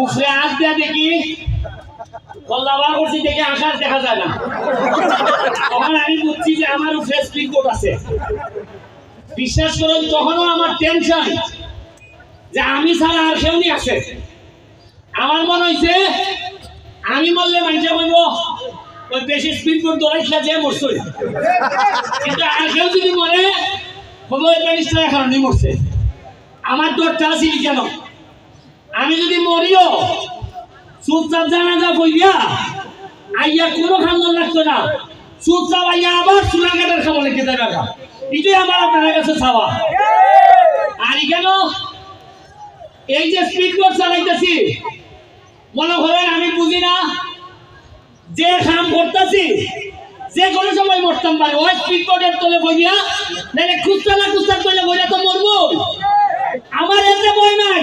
উপরে আঁক দেয়া দেখি কল্লাবার করছি দেখে আকাশ দেখা যায় না। তখন আমি বুঝছি যে আমার উপরে স্পিড আছে। বিশ্বাস করুন তখনও আমার টেনশন যে আমি ছাড়া আর কেউ নেই আছে। আমার মনে হয়েছে আমি মরলে মানুষে বলব ওই বেশি স্পিড করে দৌড়াইছিল যে মরছে, কিন্তু আর কেউ যদি মরে বলবো ওই প্যারিসটা এখন মরছে। আমার দৌড়টা আসিনি কেন? আমি যদি মরিও চুপচাপ জানাজা বইয়া আইয়া কোনো খান্দন লাগতো না, চুপচাপ আইয়া আবার সোনাঘাটের খাবো লিখে দেবে। এটাই আমার আপনার কাছে চাওয়া। আর কেন এই যে স্পিড বোট চালাইতেছি মনে করেন আমি বুঝি না যে কাম করতেছি যে কোনো সময় মরতাম পারে। ওই স্পিড বোটের তলে বইয়া নাহলে খুঁজতে না খুঁজতে তলে বইয়া তো মরবো। আমার এতে বই নাই।